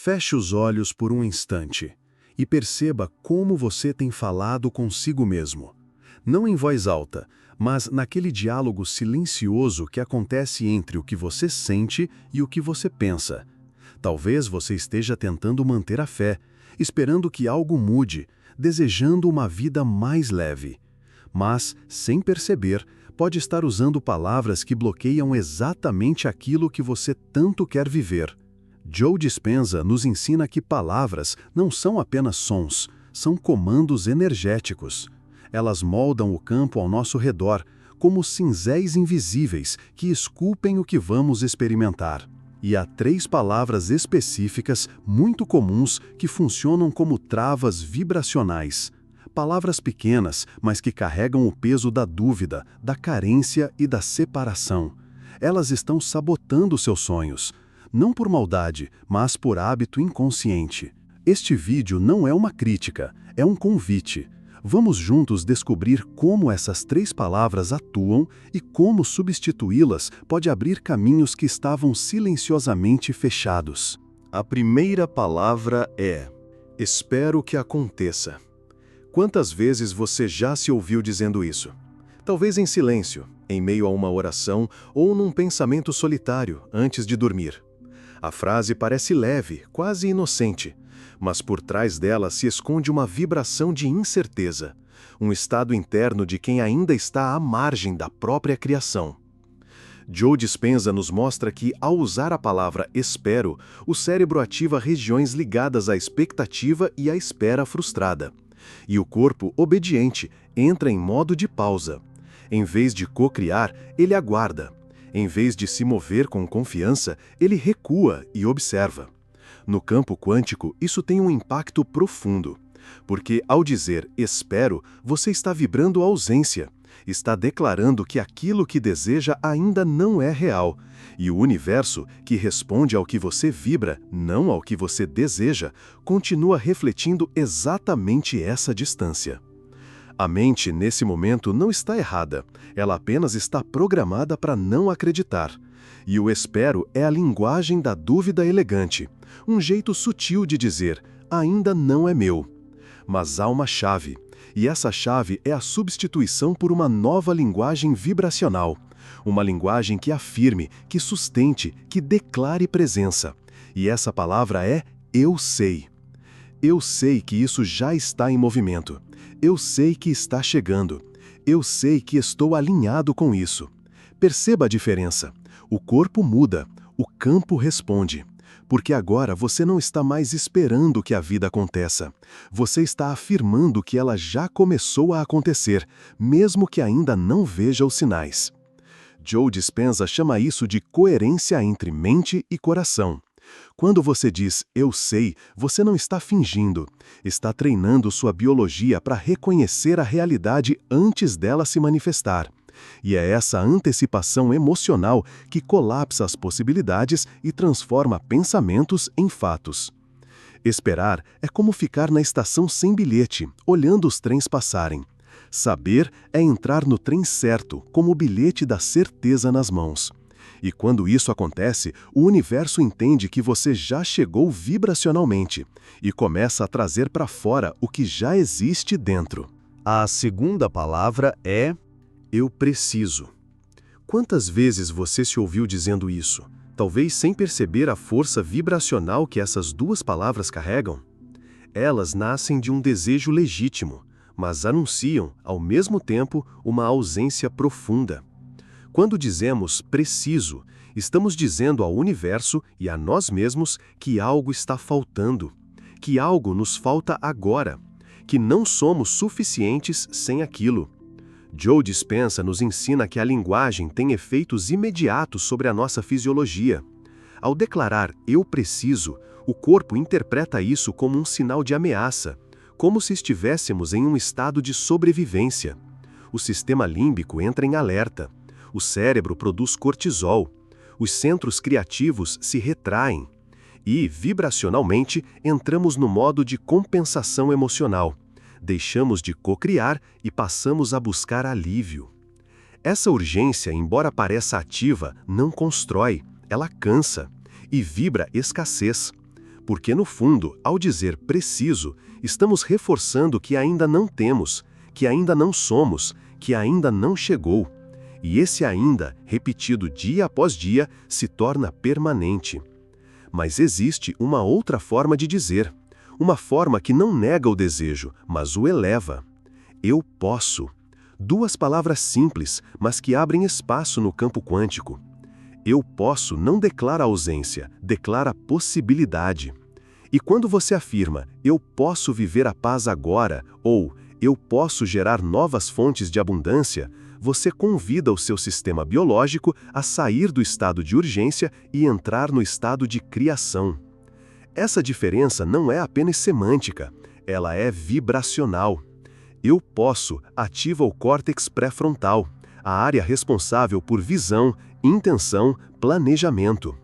Feche os olhos por um instante e perceba como você tem falado consigo mesmo. Não em voz alta, mas naquele diálogo silencioso que acontece entre o que você sente e o que você pensa. Talvez você esteja tentando manter a fé, esperando que algo mude, desejando uma vida mais leve. Mas, sem perceber, pode estar usando palavras que bloqueiam exatamente aquilo que você tanto quer viver. Joe Dispenza nos ensina que palavras não são apenas sons, são comandos energéticos. Elas moldam o campo ao nosso redor, como cinzéis invisíveis que esculpem o que vamos experimentar. E há 3 palavras específicas, muito comuns, que funcionam como travas vibracionais. Palavras pequenas, mas que carregam o peso da dúvida, da carência e da separação. Elas estão sabotando seus sonhos. Não por maldade, mas por hábito inconsciente. Este vídeo não é uma crítica, é um convite. Vamos juntos descobrir como essas 3 palavras atuam e como substituí-las pode abrir caminhos que estavam silenciosamente fechados. A primeira palavra é: espero que aconteça. Quantas vezes você já se ouviu dizendo isso? Talvez em silêncio, em meio a uma oração ou num pensamento solitário antes de dormir. A frase parece leve, quase inocente, mas por trás dela se esconde uma vibração de incerteza, um estado interno de quem ainda está à margem da própria criação. Joe Dispenza nos mostra que, ao usar a palavra espero, o cérebro ativa regiões ligadas à expectativa e à espera frustrada. E o corpo, obediente, entra em modo de pausa. Em vez de co-criar, ele aguarda. Em vez de se mover com confiança, ele recua e observa. No campo quântico, isso tem um impacto profundo, porque ao dizer espero, você está vibrando a ausência, está declarando que aquilo que deseja ainda não é real, e o universo, que responde ao que você vibra, não ao que você deseja, continua refletindo exatamente essa distância. A mente, nesse momento, não está errada, ela apenas está programada para não acreditar. E o espero é a linguagem da dúvida elegante, um jeito sutil de dizer, ainda não é meu. Mas há uma chave, e essa chave é a substituição por uma nova linguagem vibracional, uma linguagem que afirme, que sustente, que declare presença. E essa palavra é eu sei. Eu sei que isso já está em movimento. Eu sei que está chegando. Eu sei que estou alinhado com isso. Perceba a diferença. O corpo muda, o campo responde. Porque agora você não está mais esperando que a vida aconteça. Você está afirmando que ela já começou a acontecer, mesmo que ainda não veja os sinais. Joe Dispenza chama isso de coerência entre mente e coração. Quando você diz eu sei, você não está fingindo, está treinando sua biologia para reconhecer a realidade antes dela se manifestar. E é essa antecipação emocional que colapsa as possibilidades e transforma pensamentos em fatos. Esperar é como ficar na estação sem bilhete, olhando os trens passarem. Saber é entrar no trem certo, como o bilhete da certeza nas mãos. E quando isso acontece, o universo entende que você já chegou vibracionalmente e começa a trazer para fora o que já existe dentro. A segunda palavra é eu preciso. Quantas vezes você se ouviu dizendo isso, talvez sem perceber a força vibracional que essas 2 palavras carregam? Elas nascem de um desejo legítimo, mas anunciam, ao mesmo tempo, uma ausência profunda. Quando dizemos preciso, estamos dizendo ao universo e a nós mesmos que algo está faltando, que algo nos falta agora, que não somos suficientes sem aquilo. Joe Dispenza nos ensina que a linguagem tem efeitos imediatos sobre a nossa fisiologia. Ao declarar eu preciso, o corpo interpreta isso como um sinal de ameaça, como se estivéssemos em um estado de sobrevivência. O sistema límbico entra em alerta. O cérebro produz cortisol, os centros criativos se retraem e, vibracionalmente, entramos no modo de compensação emocional. Deixamos de co-criar e passamos a buscar alívio. Essa urgência, embora pareça ativa, não constrói, ela cansa e vibra escassez. Porque, no fundo, ao dizer preciso, estamos reforçando que ainda não temos, que ainda não somos, que ainda não chegou. E esse ainda, repetido dia após dia, se torna permanente. Mas existe uma outra forma de dizer, uma forma que não nega o desejo, mas o eleva. Eu posso. Duas palavras simples, mas que abrem espaço no campo quântico. Eu posso não declara ausência, declara possibilidade. E quando você afirma, eu posso viver a paz agora, ou eu posso gerar novas fontes de abundância, você convida o seu sistema biológico a sair do estado de urgência e entrar no estado de criação. Essa diferença não é apenas semântica, ela é vibracional. Eu posso ativa o córtex pré-frontal, a área responsável por visão, intenção, planejamento.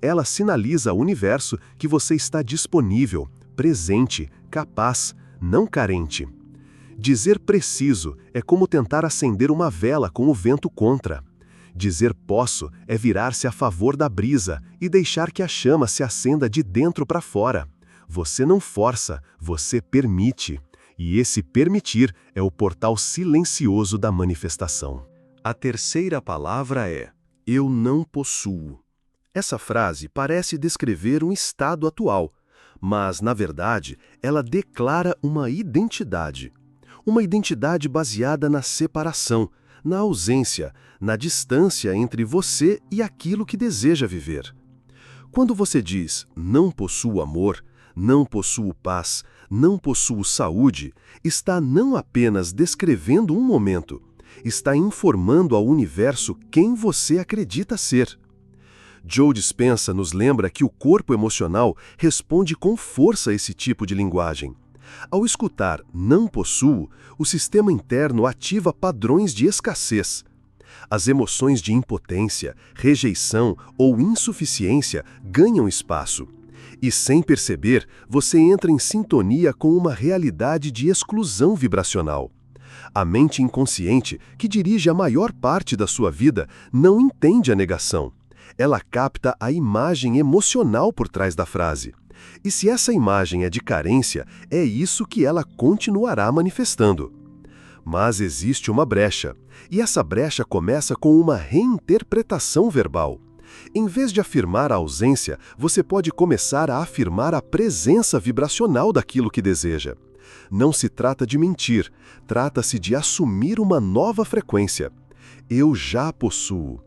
Ela sinaliza ao universo que você está disponível, presente, capaz, não carente. Dizer preciso é como tentar acender uma vela com o vento contra. Dizer posso é virar-se a favor da brisa e deixar que a chama se acenda de dentro para fora. Você não força, você permite. E esse permitir é o portal silencioso da manifestação. A terceira palavra é eu não possuo. Essa frase parece descrever um estado atual, mas, na verdade, ela declara uma identidade. Uma identidade baseada na separação, na ausência, na distância entre você e aquilo que deseja viver. Quando você diz, não possuo amor, não possuo paz, não possuo saúde, está não apenas descrevendo um momento, está informando ao universo quem você acredita ser. Joe Dispenza nos lembra que o corpo emocional responde com força a esse tipo de linguagem. Ao escutar não possuo, o sistema interno ativa padrões de escassez. As emoções de impotência, rejeição ou insuficiência ganham espaço. E sem perceber, você entra em sintonia com uma realidade de exclusão vibracional. A mente inconsciente, que dirige a maior parte da sua vida, não entende a negação. Ela capta a imagem emocional por trás da frase. E se essa imagem é de carência, é isso que ela continuará manifestando. Mas existe uma brecha, e essa brecha começa com uma reinterpretação verbal. Em vez de afirmar a ausência, você pode começar a afirmar a presença vibracional daquilo que deseja. Não se trata de mentir, trata-se de assumir uma nova frequência. Eu já possuo.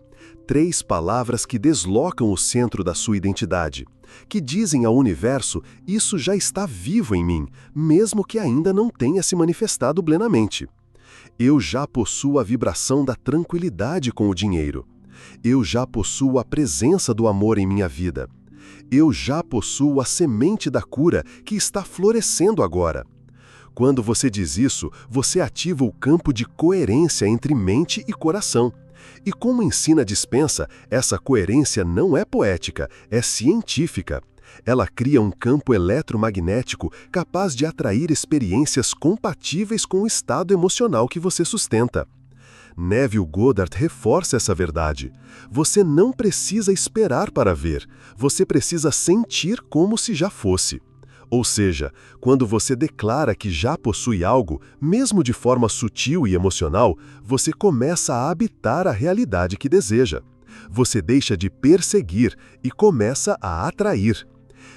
3 palavras que deslocam o centro da sua identidade, que dizem ao universo, isso já está vivo em mim, mesmo que ainda não tenha se manifestado plenamente. Eu já possuo a vibração da tranquilidade com o dinheiro. Eu já possuo a presença do amor em minha vida. Eu já possuo a semente da cura que está florescendo agora. Quando você diz isso, você ativa o campo de coerência entre mente e coração. E como ensina Dispenza, essa coerência não é poética, é científica. Ela cria um campo eletromagnético capaz de atrair experiências compatíveis com o estado emocional que você sustenta. Neville Goddard reforça essa verdade. Você não precisa esperar para ver, você precisa sentir como se já fosse. Ou seja, quando você declara que já possui algo, mesmo de forma sutil e emocional, você começa a habitar a realidade que deseja. Você deixa de perseguir e começa a atrair.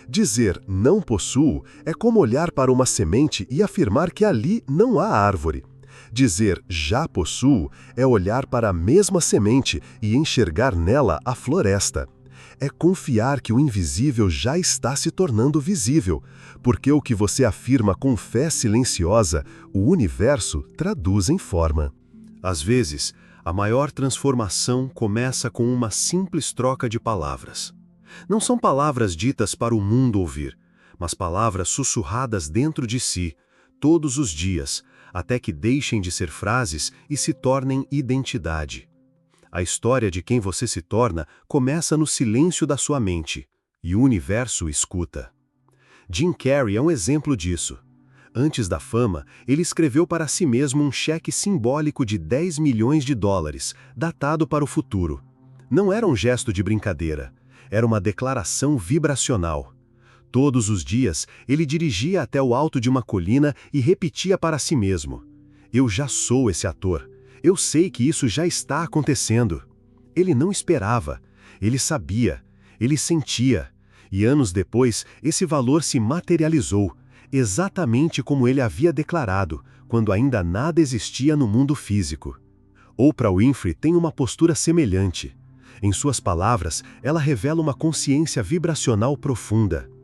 Dizer não possuo é como olhar para uma semente e afirmar que ali não há árvore. Dizer já possuo é olhar para a mesma semente e enxergar nela a floresta. É confiar que o invisível já está se tornando visível, porque o que você afirma com fé silenciosa, o universo traduz em forma. Às vezes, a maior transformação começa com uma simples troca de palavras. Não são palavras ditas para o mundo ouvir, mas palavras sussurradas dentro de si, todos os dias, até que deixem de ser frases e se tornem identidade. A história de quem você se torna começa no silêncio da sua mente, e o universo escuta. Jim Carrey é um exemplo disso. Antes da fama, ele escreveu para si mesmo um cheque simbólico de $10 milhões, datado para o futuro. Não era um gesto de brincadeira, era uma declaração vibracional. Todos os dias, ele dirigia até o alto de uma colina e repetia para si mesmo: eu já sou esse ator. Eu sei que isso já está acontecendo. Ele não esperava. Ele sabia. Ele sentia. E anos depois, esse valor se materializou, exatamente como ele havia declarado, quando ainda nada existia no mundo físico. Oprah Winfrey tem uma postura semelhante. Em suas palavras, ela revela uma consciência vibracional profunda.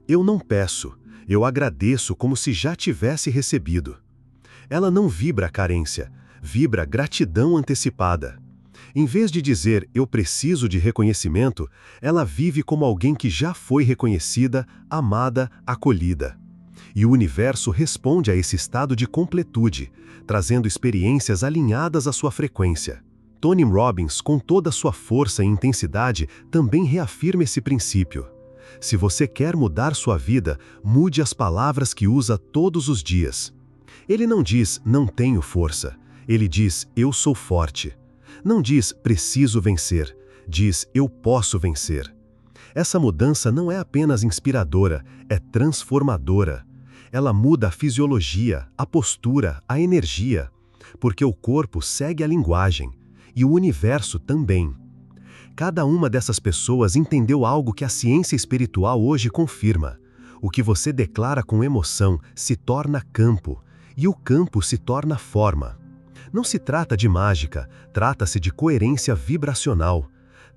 Eu não peço, eu agradeço como se já tivesse recebido. Ela não vibra carência, vibra gratidão antecipada. Em vez de dizer eu preciso de reconhecimento, ela vive como alguém que já foi reconhecida, amada, acolhida. E o universo responde a esse estado de completude, trazendo experiências alinhadas à sua frequência. Tony Robbins, com toda a sua força e intensidade, também reafirma esse princípio. Se você quer mudar sua vida, mude as palavras que usa todos os dias. Ele não diz não tenho força, ele diz eu sou forte. Não diz preciso vencer, diz eu posso vencer. Essa mudança não é apenas inspiradora, é transformadora. Ela muda a fisiologia, a postura, a energia, porque o corpo segue a linguagem, e o universo também. Cada uma dessas pessoas entendeu algo que a ciência espiritual hoje confirma. O que você declara com emoção se torna campo, e o campo se torna forma. Não se trata de mágica, trata-se de coerência vibracional.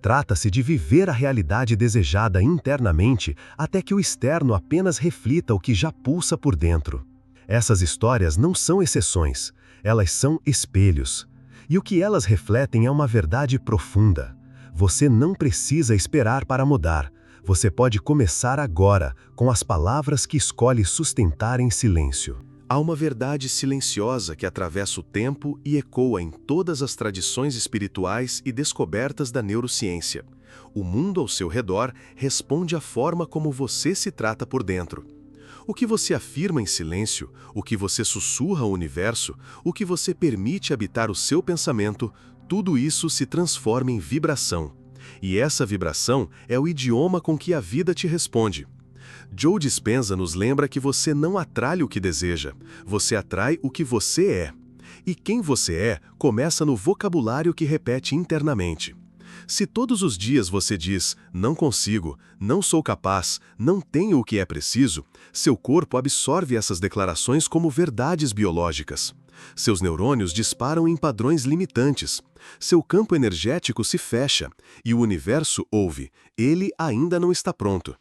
Trata-se de viver a realidade desejada internamente até que o externo apenas reflita o que já pulsa por dentro. Essas histórias não são exceções, elas são espelhos. E o que elas refletem é uma verdade profunda. Você não precisa esperar para mudar. Você pode começar agora, com as palavras que escolhe sustentar em silêncio. Há uma verdade silenciosa que atravessa o tempo e ecoa em todas as tradições espirituais e descobertas da neurociência. O mundo ao seu redor responde à forma como você se trata por dentro. O que você afirma em silêncio, o que você sussurra ao universo, o que você permite habitar o seu pensamento, tudo isso se transforma em vibração. E essa vibração é o idioma com que a vida te responde. Joe Dispenza nos lembra que você não atrai o que deseja, você atrai o que você é. E quem você é começa no vocabulário que repete internamente. Se todos os dias você diz, não consigo, não sou capaz, não tenho o que é preciso, seu corpo absorve essas declarações como verdades biológicas. Seus neurônios disparam em padrões limitantes. Seu campo energético se fecha e o universo ouve, ele ainda não está pronto.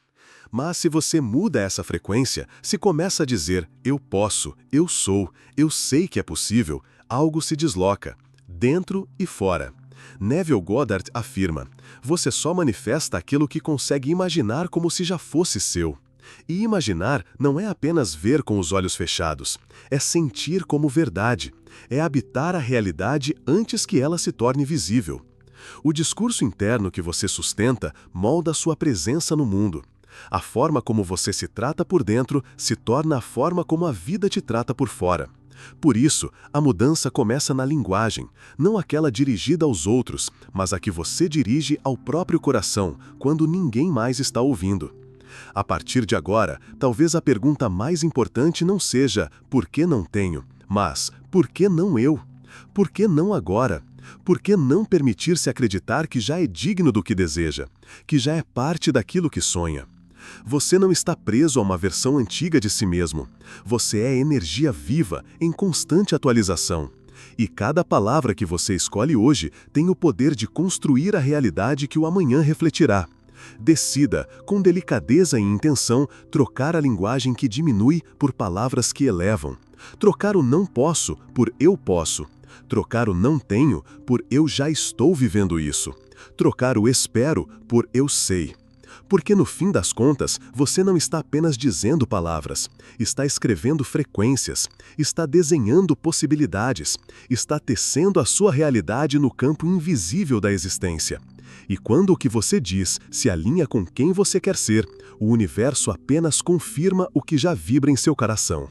Mas se você muda essa frequência, se começa a dizer, eu posso, eu sou, eu sei que é possível, algo se desloca, dentro e fora. Neville Goddard afirma, você só manifesta aquilo que consegue imaginar como se já fosse seu. E imaginar não é apenas ver com os olhos fechados, é sentir como verdade, é habitar a realidade antes que ela se torne visível. O discurso interno que você sustenta molda sua presença no mundo. A forma como você se trata por dentro se torna a forma como a vida te trata por fora. Por isso, a mudança começa na linguagem, não aquela dirigida aos outros, mas a que você dirige ao próprio coração, quando ninguém mais está ouvindo. A partir de agora, talvez a pergunta mais importante não seja por que não tenho, mas por que não eu? Por que não agora? Por que não permitir-se acreditar que já é digno do que deseja, que já é parte daquilo que sonha? Você não está preso a uma versão antiga de si mesmo. Você é energia viva, em constante atualização. E cada palavra que você escolhe hoje tem o poder de construir a realidade que o amanhã refletirá. Decida, com delicadeza e intenção, trocar a linguagem que diminui por palavras que elevam. Trocar o não posso por eu posso. Trocar o não tenho por eu já estou vivendo isso. Trocar o espero por eu sei. Porque no fim das contas, você não está apenas dizendo palavras, está escrevendo frequências, está desenhando possibilidades, está tecendo a sua realidade no campo invisível da existência. E quando o que você diz se alinha com quem você quer ser, o universo apenas confirma o que já vibra em seu coração.